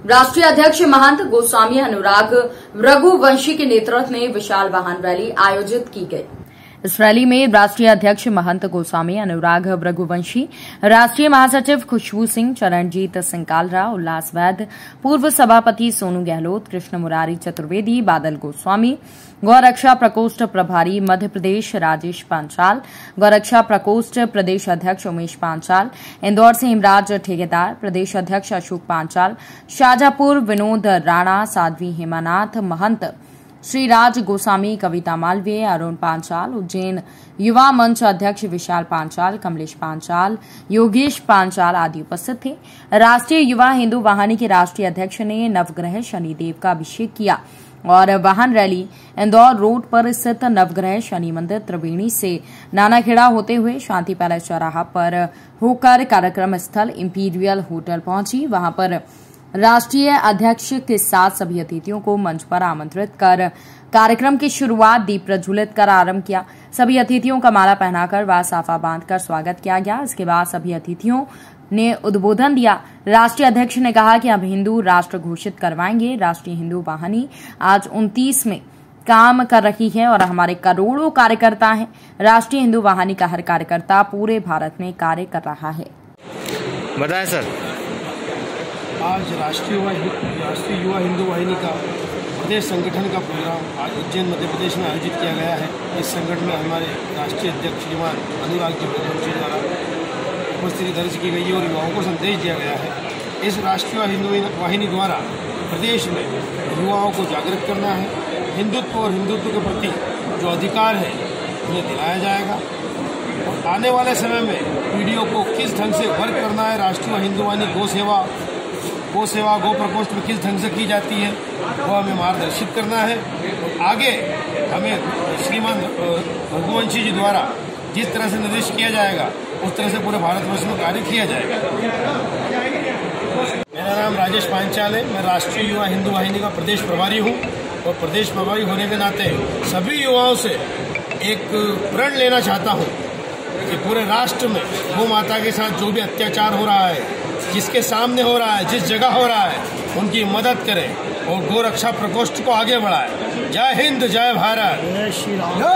राष्ट्रीय अध्यक्ष महंत गोस्वामी अनुराग रघुवंशी के नेतृत्व में विशाल वाहन रैली आयोजित की गई। इस रैली में राष्ट्रीय अध्यक्ष महंत गोस्वामी अनुराग रघुवंशी, राष्ट्रीय महासचिव खुशबू सिंह, चरणजीत सिंह कालरा, उल्लास वैद्य, पूर्व सभापति सोनू गहलोत, कृष्ण मुरारी चतुर्वेदी, बादल गोस्वामी, गौरक्षा प्रकोष्ठ प्रभारी मध्य प्रदेश राजेश पांचाल, गौरक्षा प्रकोष्ठ प्रदेश अध्यक्ष उमेश पांचाल, इंदौर से हिमराज ठेकेदार, प्रदेश अध्यक्ष अशोक पांचाल, शाजापुर विनोद राणा, साध्वी हेमानाथ महंत, श्रीराज गोस्वामी, कविता मालवीय, अरुण पांचाल, उज्जैन युवा मंच अध्यक्ष विशाल पांचाल, कमलेश पांचाल, योगेश पांचाल आदि उपस्थित थे। राष्ट्रीय युवा हिंदू वाहिनी के राष्ट्रीय अध्यक्ष ने नवग्रह शनिदेव का अभिषेक किया और वाहन रैली इंदौर रोड पर स्थित नवग्रह शनि मंदिर त्रिवेणी से नानाखेड़ा होते हुए शांति पैलेस चौराहा पर होकर कार्यक्रम स्थल इंपीरियल होटल पहुंची। वहां पर राष्ट्रीय अध्यक्ष के साथ सभी अतिथियों को मंच पर आमंत्रित कर कार्यक्रम की शुरुआत दीप प्रज्वलित कर आरंभ किया। सभी अतिथियों का माला पहनाकर व साफा बांधकर स्वागत किया गया। इसके बाद सभी अतिथियों ने उद्बोधन दिया। राष्ट्रीय अध्यक्ष ने कहा कि अब हिंदू राष्ट्र घोषित करवाएंगे। राष्ट्रीय हिंदू वाहिनी आज 29 में काम कर रही है और हमारे करोड़ों कार्यकर्ता हैं। राष्ट्रीय हिंदू वाहिनी का हर कार्यकर्ता पूरे भारत में कार्य कर रहा है। बताएं सर। आज राष्ट्रीय युवा हिंदू वाहिनी का प्रदेश संगठन का प्रोग्राम आज उज्जैन मध्य प्रदेश में आयोजित किया गया है। इस संगठन में हमारे राष्ट्रीय अध्यक्ष श्रीमान अनुराग जी रघुवंशी द्वारा उपस्थिति दर्ज की गई और युवाओं को संदेश दिया गया है। इस राष्ट्रीय हिंदू वाहिनी द्वारा प्रदेश में युवाओं को जागृत करना है। हिंदुत्व और हिंदुत्व के प्रति जो अधिकार है उन्हें दिलाया जाएगा और आने वाले समय में पीढ़ियों को किस ढंग से वर्क करना है। राष्ट्रीय हिंदू वाहिनी गौ सेवा गो प्रकोष्ठ में किस ढंग से की जाती है वो हमें मार्गदर्शित करना है। और आगे हमें श्रीमान रघुवंशी जी द्वारा जिस तरह से निर्देश किया जाएगा उस तरह से पूरे भारतवर्ष में कार्य किया जाएगा। मेरा नाम राजेश पांचाल है। मैं राष्ट्रीय युवा हिंदू वाहिनी का प्रदेश प्रभारी हूँ और प्रदेश प्रभारी होने के नाते सभी युवाओं से एक प्रण लेना चाहता हूँ कि पूरे राष्ट्र में गौ माता के साथ जो भी अत्याचार हो रहा है, जिसके सामने हो रहा है, जिस जगह हो रहा है, उनकी मदद करें और गौ रक्षा प्रकोष्ठ को आगे बढ़ाएं। जय हिंद, जय भारत, जय श्री राम, जय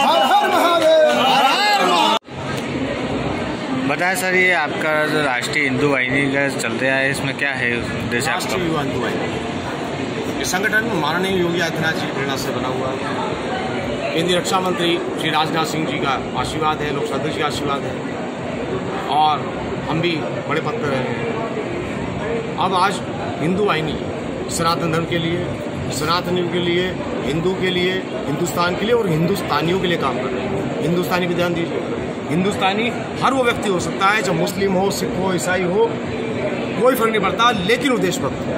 हर हर महादेव। बताएं सर, ये आपका राष्ट्रीय हिंदू वाहिनी का चलते आए, इसमें क्या है उद्देश्य? राष्ट्रीय युवा हिंदू वाहिनी इस संगठन माननीय योगी आदित्यनाथ जी की प्रेरणा से बना हुआ है। केंद्रीय रक्षा मंत्री श्री राजनाथ सिंह जी का आशीर्वाद है, लोकसभा अध्यक्ष का आशीर्वाद है और हम भी बड़े पद पर हैं। अब आज हिंदू वाहिनी सनातन धर्म के लिए, सनातनियों के लिए, हिंदू के लिए, हिंदुस्तान के लिए और हिंदुस्तानियों के लिए काम कर रहे हैं। हिंदुस्तानी पे ध्यान दीजिए। हिंदुस्तानी हर वो व्यक्ति हो सकता है, चाहे मुस्लिम हो, सिख हो, ईसाई हो, कोई फर्क नहीं पड़ता, लेकिन वो देशभक्त हो,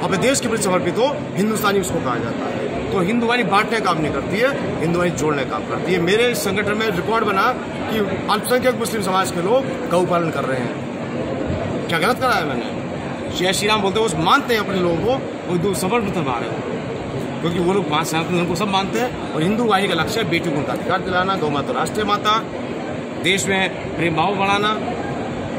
अपने देश के प्रति समर्पित हो, हिंदुस्तानी उसको कहा जाता है। तो हिंदू वाहिनी बांटने का काम नहीं करती है, हिंदू वाहिनी जोड़ने का काम करती है। मेरे इस संगठन में रिकॉर्ड बना कि अल्पसंख्यक मुस्लिम समाज के लोग गौ पालन कर रहे हैं। क्या गलत करा है मैंने? जय श्री राम बोलते हैं, वो मानते हैं अपने लोगों को, वो दो समर्पित बना रहे हैं, क्योंकि वो लोग सनातन को सब मानते हैं। और हिंदू वाहिनी का लक्ष्य है बेटियों को अधिकार दिलाना, गौ माता राष्ट्रीय माता, देश में प्रेम भाव बढ़ाना।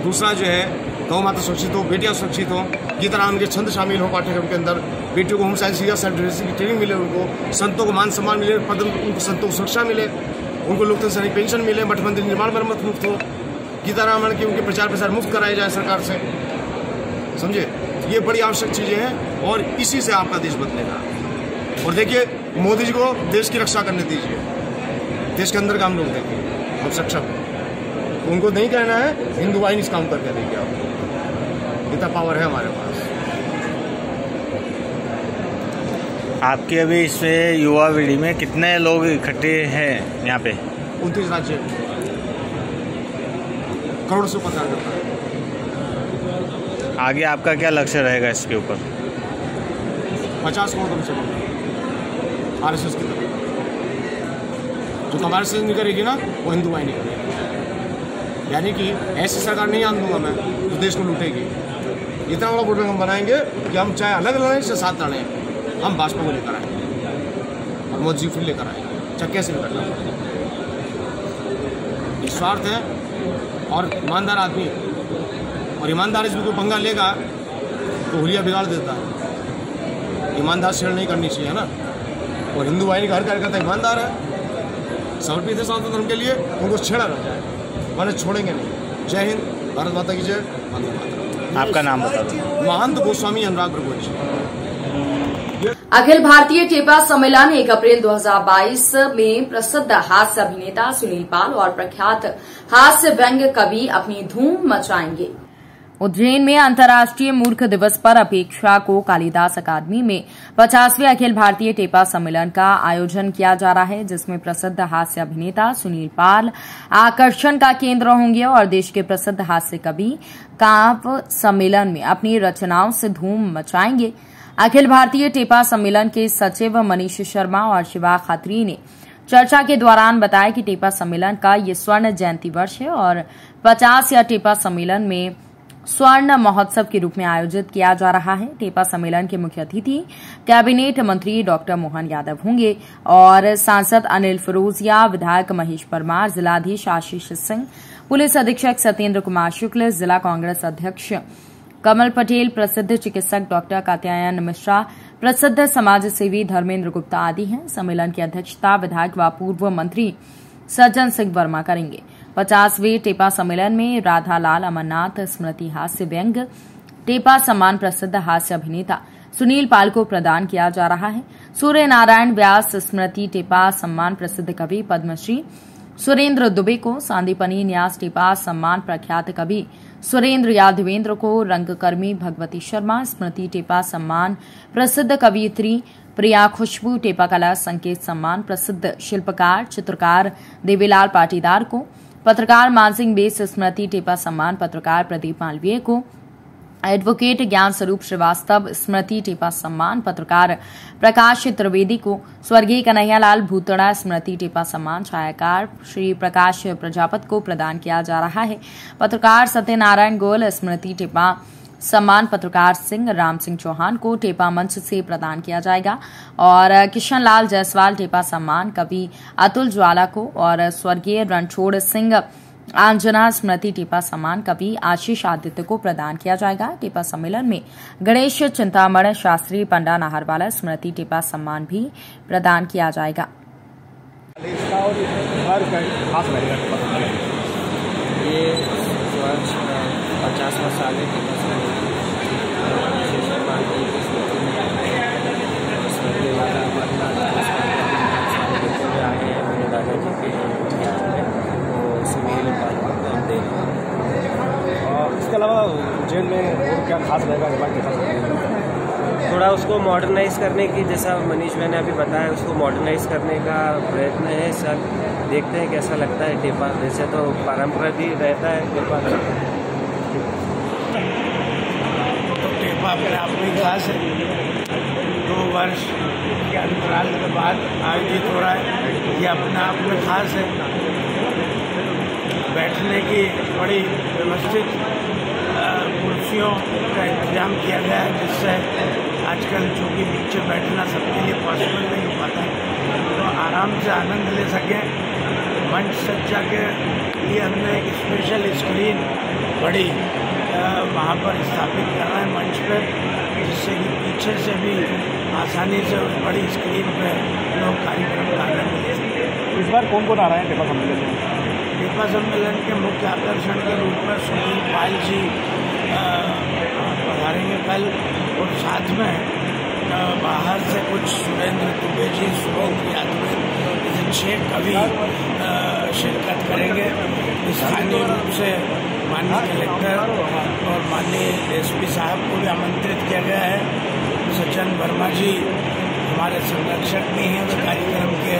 दूसरा जो है गौ माता सुरक्षित हो, बेटियां सुरक्षित हो, गीताराम के छंद शामिल हो पाठ्यक्रम के अंदर, बेटियों को होम साइंस या सेल्फ डिफेंस की ट्रेनिंग मिले, उनको संतों को मान सम्मान मिले, उनको संतों को सुरक्षा मिले, उनको लोकतंत्र सैनिक पेंशन मिले, मठ मंदिर निर्माण मरम्मत मुफ्त हो, गीतारामायण की उनके प्रचार प्रसार मुफ्त कराए जाए सरकार से। समझे? ये बड़ी आवश्यक चीजें हैं और इसी से आपका देश बदलेगा। और देखिए, मोदी जी को देश की रक्षा करने दीजिए, देश के अंदर काम लोग देखिए, हम सक्षम हैं। उनको नहीं कहना है हिंदू वाहिनी इस काम करके देंगे, आपको इतना पावर है हमारे पास। आपकी अभी इसमें युवा पीढ़ी में कितने लोग इकट्ठे हैं यहाँ पे? 29 राज्य, करोड़ से ऊपर करता है। आगे आपका क्या लक्ष्य रहेगा इसके ऊपर? 50 करोड़ कम से कम RSS की तरफ। जो हमारे से नहीं करेगी ना, वो हिंदू वाहिनी करेगी। यानी कि ऐसी सरकार नहीं आने दूंगा मैं जो देश को लूटेगी। इतना बड़ा प्रोग्राम हम बनाएंगे कि हम चाहे अलग लड़ें से साथ लड़ें, हम भाजपा को लेकर आएंगे और मोदी जी फिर लेकर आएंगे, चाहे कैसे भी करना पड़ेगा। निस्वार्थ है और ईमानदार आदमी और ईमानदारी से कोई पंगा लेगा तो हुलिया बिगाड़ देता है। ईमानदार छेड़ नहीं करनी चाहिए ना। और हिंदू वाहिनी का हर कार्यकर्ता ईमानदार है, समर्पित है सनातन धर्म के लिए, उनको छेड़ा ना जाए, वरना छोड़ेंगे नहीं। जय हिंद, भारत माता की जय, वंदे मातरम। आपका नाम बता दो। महंत गोस्वामी अनुराग रघुवंशी। अखिल भारतीय टेपा सम्मेलन 1 अप्रैल 2022 में प्रसिद्ध हास्य अभिनेता सुनील पाल और प्रख्यात हास्य व्यंग्य कवि अपनी धूम मचाएंगे। उज्जैन में अंतर्राष्ट्रीय मूर्ख दिवस पर अपेक्षा को कालिदास अकादमी में 50वें अखिल भारतीय टेपा सम्मेलन का आयोजन किया जा रहा है, जिसमें प्रसिद्ध हास्य अभिनेता सुनील पाल आकर्षण का केंद्र होंगे और देश के प्रसिद्ध हास्य कवि काव्य सम्मेलन में अपनी रचनाओं से धूम मचाएंगे। अखिल भारतीय टेपा सम्मेलन के सचिव मनीष शर्मा और शिवा खत्री ने चर्चा के दौरान बताया कि टेपा सम्मेलन का ये स्वर्ण जयंती वर्ष है और 50 या टेपा सम्मेलन में स्वर्ण महोत्सव के रूप में आयोजित किया जा रहा है। टेपा सम्मेलन के मुख्य अतिथि कैबिनेट मंत्री डॉक्टर मोहन यादव होंगे और सांसद अनिल फिरोजिया, विधायक महेश परमार, जिलाधीश आशीष सिंह, पुलिस अधीक्षक सत्येंद्र कुमार शुक्ल, जिला कांग्रेस अध्यक्ष कमल पटेल, प्रसिद्ध चिकित्सक डॉक्टर कात्यायन मिश्रा, प्रसिद्ध समाज सेवी धर्मेंद्र गुप्ता आदि हैं। सम्मेलन की अध्यक्षता विधायक व पूर्व मंत्री सज्जन सिंह वर्मा करेंगे। 50वें टेपा सम्मेलन में राधा लाल अमरनाथ स्मृति हास्य व्यंग्य टेपा सम्मान प्रसिद्ध हास्य अभिनेता सुनील पाल को प्रदान किया जा रहा है। सूर्य नारायण व्यास स्मृति टेपा सम्मान प्रसिद्ध कवि पद्मश्री सुरेंद्र दुबे को, सांदीपनी न्यास टेपा सम्मान प्रख्यात कवि सुरेंद्र यादवेंद्र को, रंगकर्मी भगवती शर्मा स्मृति टेपा सम्मान प्रसिद्ध कवियत्री प्रिया खुशबू टेपा कला संकेत सम्मान प्रसिद्ध शिल्पकार चित्रकार देवीलाल पाटीदार को, पत्रकार मानसिंह बेस स्मृति टेपा सम्मान पत्रकार प्रदीप मालवीय को, एडवोकेट ज्ञान स्वरूप श्रीवास्तव स्मृति टेपा सम्मान पत्रकार प्रकाश त्रिवेदी को, स्वर्गीय कन्हैयालाल भूतड़ा स्मृति टेपा सम्मान छायाकार श्री प्रकाश प्रजापत को प्रदान किया जा रहा है। पत्रकार सत्यनारायण गोयल स्मृति टेपा सम्मान पत्रकार सिंह राम सिंह चौहान को टेपा मंच से प्रदान किया जाएगा और किशन लाल जायसवाल टेपा सम्मान कवि अतुल ज्वाला को और स्वर्गीय रणछोड़ सिंह आंजना स्मृति टेपा सम्मान कवि आशीष आदित्य को प्रदान किया जाएगा। टेपा सम्मेलन में गणेश चिंतामण शास्त्री पंडा नाहरवाला स्मृति टेपा सम्मान भी प्रदान किया जाएगा। ये 50वां साल है इसके अलावा उज्जैन में और क्या खास रहेगा थोड़ा उसको मॉडर्नाइज करने की, जैसा मनीष भाई ने अभी बताया, उसको मॉडर्नाइज करने का प्रयत्न है सर। देखते हैं कैसा लगता है टेपा। वैसे तो परंपरा भी रहता है टेपा का। टेपा अपने आप में खास है, 2 वर्ष के अंतराल के बाद आयोजित हो रहा है। ये अपने आप में खास है। बैठने की बड़ी व्यवस्थित कुर्सियों का इंतजाम किया गया है, जिससे आजकल चूँकि नीचे बैठना सबके लिए पॉसिबल नहीं हो पाता है, तो आराम से आनंद ले सकें। मंच सज्जा के लिए हमने एक स्पेशल स्क्रीन बड़ी वहाँ पर स्थापित कर रहे हैं मंच पर, जिससे कि पीछे से भी आसानी से उस बड़ी स्क्रीन पर लोग कार्यक्रम का आनंद ले सकें। इस बार कौन आ रहा है टेपा सम्मेलन में? टेपा सम्मेलन के मुख्य आकर्षण के रूप में सुनील पाल जी पधारेंगे कल, और साथ में बाहर से कुछ सुरेंद्र दुबे जी, सुरेंद्र यादव जैसे 6 कवि शिरकत करेंगे। स्थानीय रूप से माननीय कलेक्टर और माननीय एसपी साहब को भी आमंत्रित किया गया है। सज्जन वर्मा जी हमारे संरक्षक भी हैं, वे कार्यक्रम के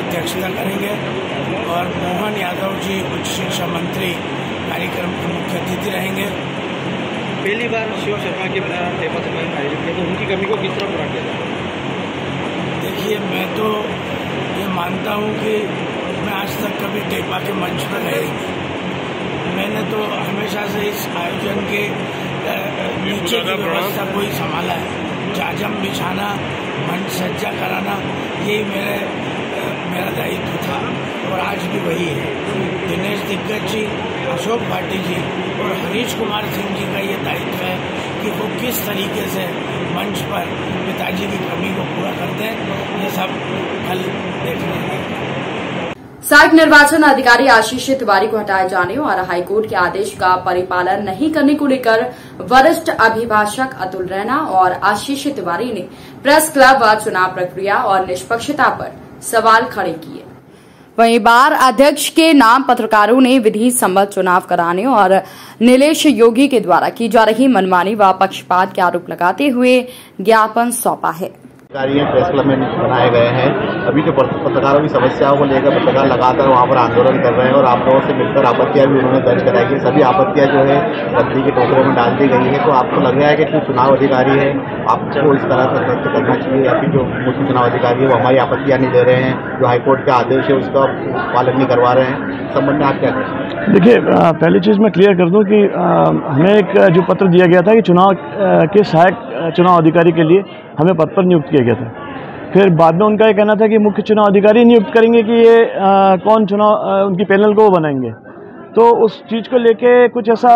अध्यक्षता करेंगे और मोहन यादव जी उच्च शिक्षा मंत्री कार्यक्रम के मुख्य अतिथि रहेंगे। पहली बार शिव शर्मा के टेपा सम्मेलन आयोजित किया, तो उनकी कमी को किस तरह पूरा किया जाए? देखिए, मैं तो ये मानता हूँ कि मैं आज तक कभी टेपा के मंच पर रही नहीं। मैंने तो हमेशा से इस आयोजन के नीचे की व्यवस्था को ही संभाला है। जाजम बिछाना, मंच सज्जा कराना, यही मेरा दायित्व था और आज भी वही है। दिनेश दिग्गज जी, अशोक भाटी जी और हरीश कुमार सिंह जी का ये दायित्व है कि वो किस तरीके से मंच पर पिताजी की कमी को पूरा करते हैं, ये सब कल देखने हैं। सहायक निर्वाचन अधिकारी आशीष तिवारी को हटाए जाने और हाईकोर्ट के आदेश का परिपालन नहीं करने को लेकर वरिष्ठ अभिभाषक अतुल रैना और आशीष तिवारी ने प्रेस क्लब व चुनाव प्रक्रिया और निष्पक्षता पर सवाल खड़े किए। वहीं बार अध्यक्ष के नाम पत्रकारों ने विधि सम्मत चुनाव कराने और नीलेश योगी के द्वारा की जा रही मनमानी व पक्षपात के आरोप लगाते हुए ज्ञापन सौंपा है। प्रेस क्लब में बनाए गए हैं। अभी जो पत्रकारों की समस्याओं को लेकर पत्रकार लगातार वहां पर आंदोलन कर रहे हैं और आप लोगों से मिलकर आपत्तियां भी उन्होंने दर्ज कराई है। सभी आपत्तियां जो है रद्दी के टोकरे में डाल दी गई है। तो आपको लग रहा है कि जो चुनाव अधिकारी है आपको इस तरह से रद्द करना चाहिए, या फिर जो मुख्य चुनाव अधिकारी है वो हमारी आपत्तियां नहीं ले रहे हैं, जो हाईकोर्ट का आदेश है उसका पालन नहीं करवा रहे हैं, संबंध में आप क्या कहें? देखिए, पहली चीज़ मैं क्लियर कर दूं कि हमें एक जो पत्र दिया गया था कि चुनाव के सहायक चुनाव अधिकारी के लिए हमें पद पर नियुक्त किया गया था। फिर बाद में उनका ये कहना था कि मुख्य चुनाव अधिकारी नियुक्त करेंगे कि ये कौन चुनाव उनकी पैनल को वो बनाएंगे। तो उस चीज़ को लेके कुछ ऐसा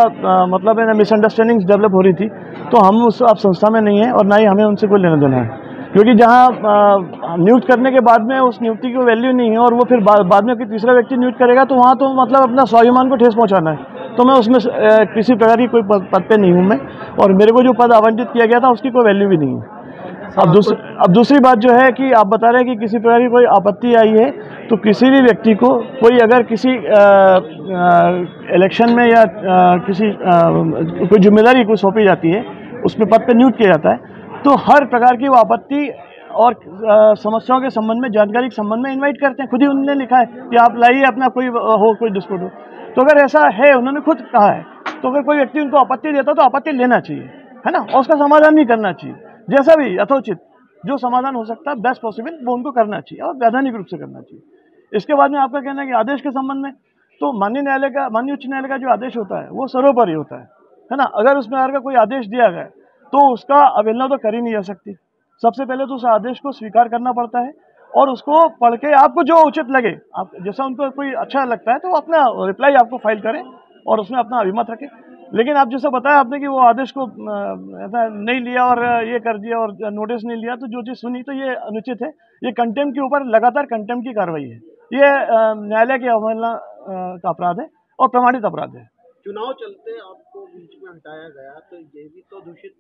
मतलब है ना मिसअंडरस्टैंडिंग्स डेवलप हो रही थी। तो हम उस आप संस्था में नहीं हैं और ना ही हमें उनसे कोई लेना देना है, क्योंकि जहाँ नियुक्त करने के बाद में उस नियुक्ति की वैल्यू नहीं है और वो फिर बाद में कोई तीसरा व्यक्ति नियुक्त करेगा तो वहाँ तो मतलब अपना स्वाभिमान को ठेस पहुँचाना है। तो मैं उसमें किसी प्रकार की कोई पद पे नहीं हूँ मैं, और मेरे को जो पद आवंटित किया गया था उसकी कोई वैल्यू भी नहीं है। अब दूसरी बात जो है कि आप बता रहे हैं कि किसी प्रकार की कोई आपत्ति आई है, तो किसी भी व्यक्ति को कोई अगर किसी इलेक्शन में या किसी कोई जिम्मेदारी को सौंपी जाती है, उसमें पद पे नियुक्त किया जाता है, तो हर प्रकार की वो आपत्ति और समस्याओं के संबंध में, जानकारी के संबंध में इनवाइट करते हैं। खुद ही उन्होंने लिखा है कि आप लाइए अपना कोई डिस्प्यूट हो। तो अगर ऐसा है, उन्होंने खुद कहा है, तो अगर कोई व्यक्ति उनको आपत्ति देता तो आपत्ति लेना चाहिए, है ना, और उसका समाधान भी करना चाहिए। जैसा भी यथोचित जो समाधान हो सकता है बेस्ट पॉसिबल वो उनको करना चाहिए और वैधानिक रूप से करना चाहिए। इसके बाद में आपका कहना है कि आदेश के संबंध में, तो माननीय उच्च न्यायालय का जो आदेश होता है वो सर्वोपरि होता है ना। अगर उसमें अगर कोई आदेश दिया गया तो उसका अवहेलना तो कर ही नहीं जा सकती। सबसे पहले तो उस आदेश को स्वीकार करना पड़ता है और उसको पढ़ के आपको जो उचित लगे, आप जैसा उनको कोई अच्छा लगता है तो अपना रिप्लाई आपको फाइल करें और उसमें अपना अभिमत रखें। लेकिन आप जैसा बताया आपने कि वो आदेश को ऐसा नहीं लिया और ये कर दिया और नोटिस नहीं लिया, तो जो चीज़ सुनी तो ये अनुचित है। ये कंटेम्प्ट के ऊपर लगातार कंटेम्प्ट की कार्रवाई है। ये न्यायालय की अवहेलना का अपराध है और प्रमाणित अपराध है। चुनाव चलते आपको बीच में हटाया गया तो ये भी तो दूषित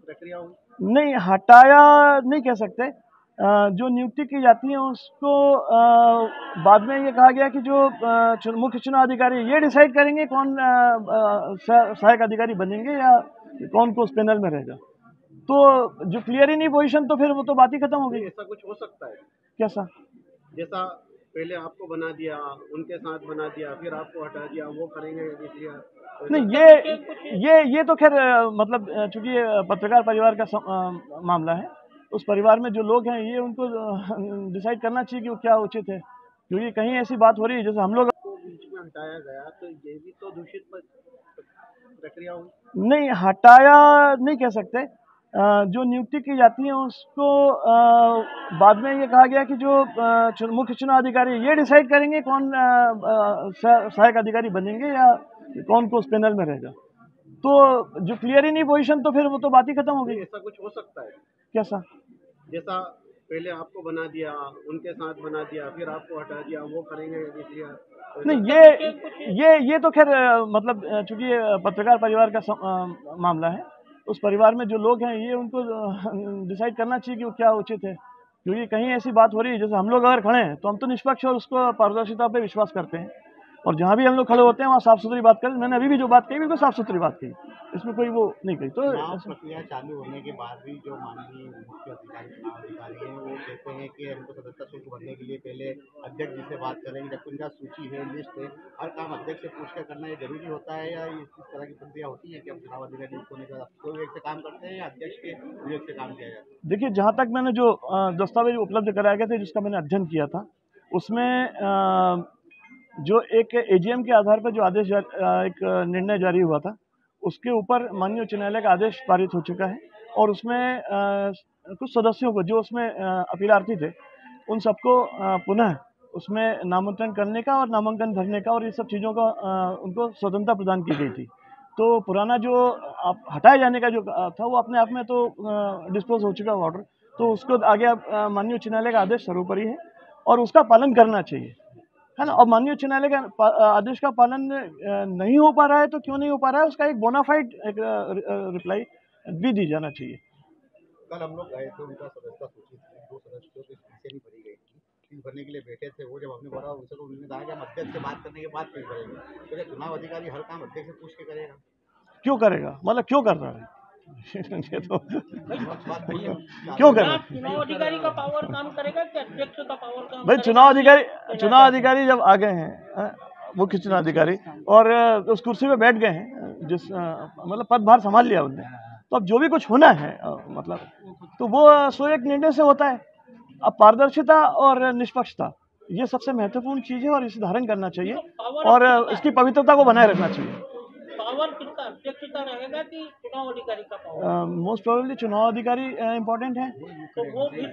प्रक्रिया हुई? नहीं, हटाया नहीं कह सकते। जो नियुक्ति की जाती है उसको बाद में ये कहा गया कि जो मुख्य चुनाव अधिकारी ये डिसाइड करेंगे कौन सहायक अधिकारी बनेंगे या कौन को उस पैनल में रहेगा। तो जो क्लियर ही नहीं पोजीशन, तो फिर वो तो बात ही खत्म हो गई। ऐसा कुछ हो सकता है? कैसा? जैसा पहले आपको बना दिया, उनके साथ बना दिया, फिर आपको हटा दिया, वो करेंगे इसलिए नहीं, ये तो खैर मतलब चूंकि पत्रकार परिवार का मामला है, उस परिवार में जो लोग हैं ये उनको डिसाइड करना चाहिए कि वो क्या उचित है, क्योंकि कहीं ऐसी बात हो रही है जैसे हम लोग बीच में हटाया गया तो ये भी तो दूषित प्रक्रिया हुई? नहीं, हटाया नहीं कह सकते। जो नियुक्ति की जाती है उसको बाद में ये कहा गया कि जो मुख्य चुनाव अधिकारी ये डिसाइड करेंगे कौन सहायक अधिकारी बनेंगे या कौन को उस पैनल में रहेगा। तो जो क्लियर ही नहीं पोजीशन, तो फिर वो तो बात ही खत्म हो गई। ऐसा कुछ हो सकता है? कैसा? जैसा पहले आपको बना दिया, उनके साथ बना दिया, फिर आपको हटा दिया, वो करेंगे इसलिए नहीं, ये तो खैर मतलब चूंकि पत्रकार परिवार का मामला है, उस परिवार में जो लोग हैं ये उनको डिसाइड करना चाहिए कि वो क्या उचित है, क्योंकि कहीं ऐसी बात हो रही है जैसे हम लोग अगर खड़े हैं तो हम तो निष्पक्ष और उसको पारदर्शिता पे विश्वास करते हैं, और जहाँ भी हम लोग खड़े होते हैं वहाँ साफ सुथरी बात करें। मैंने अभी भी जो बात कही बिल्कुल साफ सुथरी बात कही, इसमें कोई वो नहीं कही। तो प्रक्रिया चालू होने के बाद भी जो माननीय मुख्य अधिकारी चुनाव अधिकारी हैं वो कहते हैं कि हमको सदस्यता शुल्क भरने के लिए पहले अध्यक्ष जी से बात करेंगे, जब उनका सूची है, लिस्ट है, हर काम अध्यक्ष से पूछ कर करना ये जरूरी होता है, या इस तरह की प्रक्रिया होती है कि हम चुनाव अधिकारी नियुक्त होने के बाद कोई व्यक्ति से काम करते हैं या अध्यक्ष के विवेक से काम किया जाता है? देखिए, जहाँ तक मैंने जो दस्तावेज उपलब्ध कराए गए थे जिसका मैंने अध्ययन किया था, उसमें जो एक एजीएम के आधार पर जो आदेश एक निर्णय जारी हुआ था उसके ऊपर माननीय उच्च न्यायालय का आदेश पारित हो चुका है, और उसमें कुछ सदस्यों को जो उसमें अपीलार्थी थे उन सबको पुनः उसमें नामांकन करने का और नामांकन भरने का और ये सब चीज़ों का उनको स्वतंत्रता प्रदान की गई थी। तो पुराना जो हटाए जाने का जो था वो अपने आप में तो डिस्पोज हो चुका ऑर्डर, तो उसको आगे माननीय उच्च न्यायालय का आदेश सर्वोपरि है और उसका पालन करना चाहिए, है ना। और माननीय उच्च न्यायालय का आदेश का पालन नहीं हो पा रहा है तो क्यों नहीं हो पा रहा है, उसका एक बोनाफाइड रिप्लाई भी दी जाना चाहिए। कल हम लोग गए थे, उनका सदस्यता सूची थी, 2 सदस्यों की फीसें नहीं भरी गई थी, फीस भरने के लिए बैठे थे वो, जब हमने बोला उनसे तो उन्होंने कहा कि हम अध्यक्ष से बात करने के बाद फीस भरेंगे। तो क्या चुनाव अधिकारी हर काम अध्यक्ष से पूछ के करेगा? क्यों करेगा, मतलब क्यों कर रहा है ये तो क्यों करेगा? चुनाव अधिकारी का पावर काम करेगा कि अध्यक्ष का पावर काम? भाई चुनाव अधिकारी जब आ गए हैं, मुख्य चुनाव अधिकारी, और उस कुर्सी पे बैठ गए हैं, जिस मतलब पदभार संभाल लिया उनने, तो अब जो भी कुछ होना है मतलब तो वो स्वयं एक निर्णय से होता है। अब पारदर्शिता और निष्पक्षता ये सबसे महत्वपूर्ण चीज़ है और इसे धारण करना चाहिए और इसकी पवित्रता को बनाए रखना चाहिए। पावर किसका, अध्यक्ष का रहेगा कि चुनाव अधिकारी का पावर? मोस्ट प्रोबेबली चुनाव अधिकारी इम्पोर्टेंट है। तो वो फिर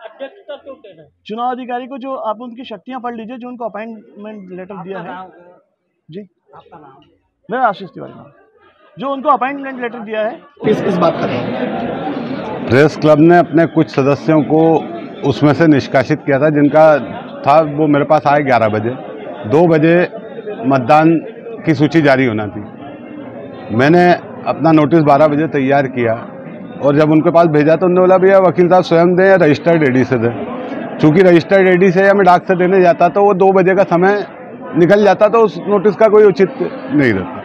अध्यक्ष का क्यों कह रहे हैं? चुनाव अधिकारी को जो आप उनकी शक्तियां पढ़ लीजिए, जो उनको अपॉइंटमेंट लेटर दिया है। जी, आपका नाम? मेरा आशीष तिवारी नाम। जो उनको अपॉइंटमेंट लेटर दिया है इस बात का प्रेस क्लब ने अपने कुछ सदस्यों को उसमें से निष्कासित किया था, जिनका था वो मेरे पास आए 11 बजे। 2 बजे मतदान की सूची जारी होना थी। मैंने अपना नोटिस 12 बजे तैयार किया और जब उनके पास भेजा तो उन्होंने बोला भैया वकील साहब स्वयं दें या रजिस्टर्ड एडी से दें। चूँकि रजिस्टर्ड एडी से या मैं डाक से देने जाता तो वो 2 बजे का समय निकल जाता, तो उस नोटिस का कोई उचित नहीं रहता।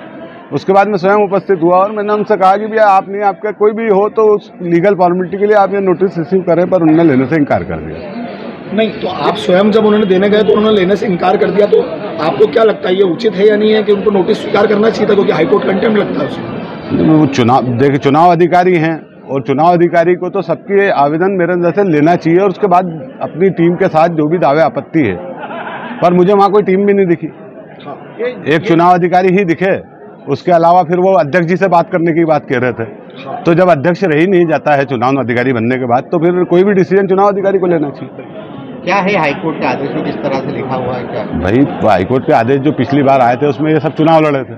उसके बाद मैं स्वयं उपस्थित हुआ और मैंने उनसे कहा कि भैया आप नहीं, आपका कोई भी हो तो उस लीगल फॉर्मेलिटी के लिए आप ये नोटिस रिसीव करें, पर उन्होंने लेने से इनकार कर दिया। नहीं, तो आप स्वयं जब उन्होंने देने गए तो उन्होंने लेने से इनकार कर दिया, तो आपको क्या लगता है ये उचित है या नहीं है कि उनको नोटिस स्वीकार करना चाहिए था, क्योंकि हाईकोर्ट कंटेम्प्ट लगता है उसमें? वो चुनाव अधिकारी हैं और चुनाव अधिकारी को तो सबके आवेदन मेरे अंदर से लेना चाहिए और उसके बाद अपनी टीम के साथ जो भी दावे आपत्ति है, पर मुझे वहाँ कोई टीम भी नहीं दिखी। एक चुनाव अधिकारी ही दिखे, उसके अलावा फिर वो अध्यक्ष जी से बात करने की बात कह रहे थे। तो जब अध्यक्ष रह ही नहीं जाता है चुनाव अधिकारी बनने के बाद, तो फिर कोई भी डिसीजन चुनाव अधिकारी को लेना चाहिए। क्या है हाईकोर्ट के आदेश में किस तरह से लिखा हुआ है क्या? भाई हाईकोर्ट के आदेश जो पिछली बार आए थे उसमें ये सब चुनाव लड़े थे।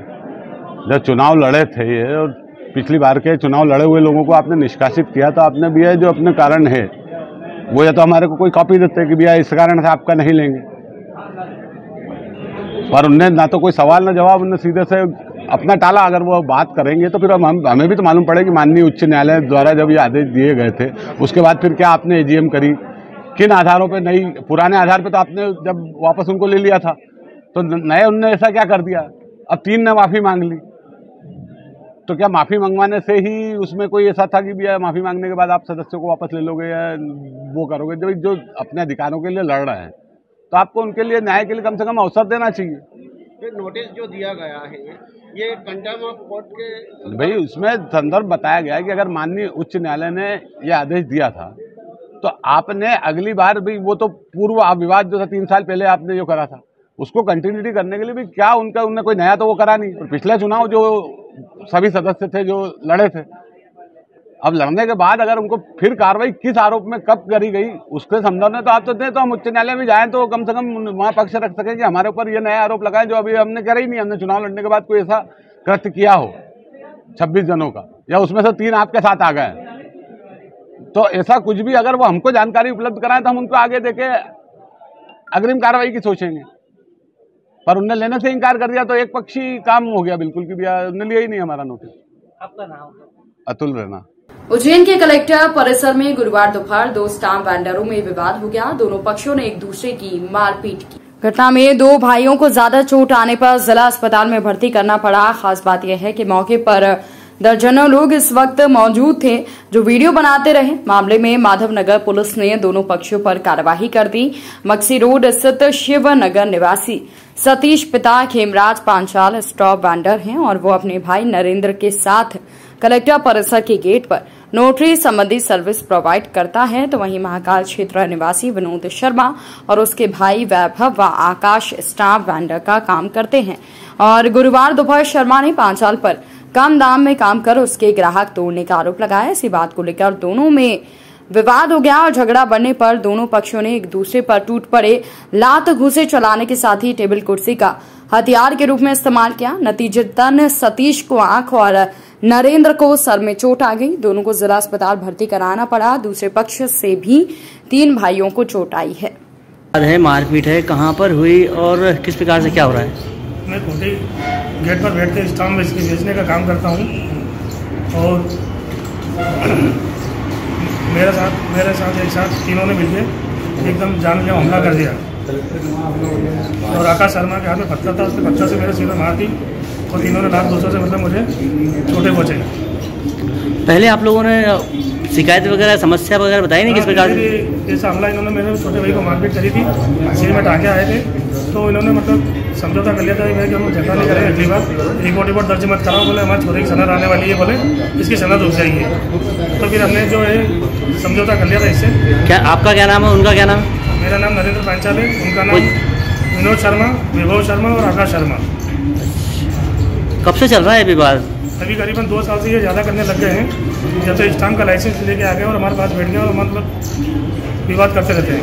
जब चुनाव लड़े थे ये, और पिछली बार के चुनाव लड़े हुए लोगों को आपने निष्कासित किया, तो आपने भी है जो अपने कारण है वो या तो हमारे को कोई कॉपी देते कि भैया इस कारण से आपका नहीं लेंगे, पर उनने ना तो कोई सवाल ना जवाब, उनने सीधे से अपना टाला। अगर वो बात करेंगे तो फिर हमें भी तो मालूम पड़े कि माननीय उच्च न्यायालय द्वारा जब ये आदेश दिए गए थे उसके बाद फिर क्या आपने एजीएम करी, किन आधारों पे नहीं, पुराने आधार पे तो आपने जब वापस उनको ले लिया था, तो नए उनने ऐसा क्या कर दिया? अब 3 ने माफ़ी मांग ली, तो क्या माफ़ी मंगवाने से ही उसमें कोई ऐसा था कि भैया माफ़ी मांगने के बाद आप सदस्यों को वापस ले लोगे या वो करोगे? जो अपने अधिकारों के लिए लड़ रहे हैं तो आपको उनके लिए न्याय के लिए कम से कम अवसर देना चाहिए। नोटिस जो दिया गया है ये कंटेम्प्ट ऑफ कोर्ट के, भाई उसमें संदर्भ बताया गया है कि अगर माननीय उच्च न्यायालय ने यह आदेश दिया था तो आपने अगली बार भी वो तो पूर्व विवाद जो था 3 साल पहले आपने जो करा था उसको कंटिन्यूटी करने के लिए भी क्या उनने कोई नया तो वो करा नहीं। और पिछले चुनाव जो सभी सदस्य थे जो लड़े थे, अब लड़ने के बाद अगर उनको फिर कार्रवाई किस आरोप में कब करी गई उसके संदर्भ में तो आप तो दें, तो हम उच्च न्यायालय में जाएं तो कम से कम वहाँ पक्ष रख सकें कि हमारे ऊपर ये नया आरोप लगाएं जो अभी हमने करा ही नहीं। हमने चुनाव लड़ने के बाद कोई ऐसा कृत्य किया हो 26 जनों का, या उसमें से 3 आपके साथ आ गए, तो ऐसा कुछ भी अगर वो हमको जानकारी उपलब्ध कराएं तो हम उनको आगे देके अग्रिम कार्रवाई की सोचेंगे। पर उनने लेने से इनकार कर दिया तो एक पक्षी काम हो गया बिल्कुल कि भैया उन्होंने लिया ही नहीं हमारा नोटिस। आपका नाम? अतुल रैना। उज्जैन के कलेक्टर परिसर में गुरुवार दोपहर 2 स्टाम्प वेंडरों में विवाद हो गया। दोनों पक्षों ने एक दूसरे की मारपीट की। घटना में 2 भाइयों को ज्यादा चोट आने पर जिला अस्पताल में भर्ती करना पड़ा। खास बात यह है कि मौके पर दर्जनों लोग इस वक्त मौजूद थे जो वीडियो बनाते रहे। मामले में माधवनगर पुलिस ने दोनों पक्षों पर कार्यवाही कर दी। मक्सी रोड स्थित शिवनगर निवासी सतीश पिता खेमराज पांचाल स्टॉप वेंडर हैं और वो अपने भाई नरेंद्र के साथ कलेक्टर परिसर के गेट पर नोटरी संबंधी सर्विस प्रोवाइड करता है। तो वहीं महाकाल क्षेत्र निवासी विनोद शर्मा और उसके भाई वैभव व आकाश स्टाम्प वेंडर का काम करते हैं और गुरुवार दोपहर शर्मा ने पांचाल पर कम दाम में काम कर उसके ग्राहक तोड़ने का आरोप लगाया। इसी बात को लेकर दोनों में विवाद हो गया और झगड़ा बढ़ने पर दोनों पक्षों ने एक दूसरे पर टूट पड़े। लात घूंसे चलाने के साथ ही टेबल कुर्सी का हथियार के रूप में इस्तेमाल किया। नतीजतन सतीश को आंख और नरेंद्र को सर में चोट आ गई। दोनों को जिला अस्पताल भर्ती कराना पड़ा। दूसरे पक्ष से भी 3 भाइयों को चोट आई है। मारपीट है, कहाँ पर हुई और किस प्रकार से क्या हो रहा है? मैं कोटी गेट पर बैठ के स्टाम्प बेचने का काम करता हूँ और मेरे साथ एक साथ तीनों ने मिलकर एकदम जान के हमला कर दिया और आकाश शर्मा के हाथ में पत्थर था, उसके पत्थर से मेरे सिर में मार दी और तीनों ने लात दूसरों से मतलब मुझे छोटे पहुँचे। पहले आप लोगों ने शिकायत वगैरह समस्या वगैरह बताई नहीं किस प्रकार से? ऐसा हमला इन्होंने मेरे छोटे भाई को मारपीट करी थी, सिर में टाँके आए थे, तो इन्होंने मतलब समझौता कर लिया था कि हम झगड़ा नहीं करेंगे, अगली बार रिपोर्ट दर्ज मत कराओ, बोले हमारे छोरे की सनद आने वाली है, बोले इसकी सनद रुक जाएगी। तो फिर हमने जो है समझौता कर लिया था इससे। क्या आपका क्या नाम है, उनका क्या नाम? मेरा नाम नरेंद्र पांचाल है, उनका नाम विनोद शर्मा, विभव शर्मा और आकाश शर्मा। कब से चल रहा है विवाद? अभी करीबन 2 साल से ये ज़्यादा करने लग गए हैं। जब से स्टाम्प का लाइसेंस लेके आ गए और हमारे पास बैठ गए और मतलब विवाद करते रहते हैं।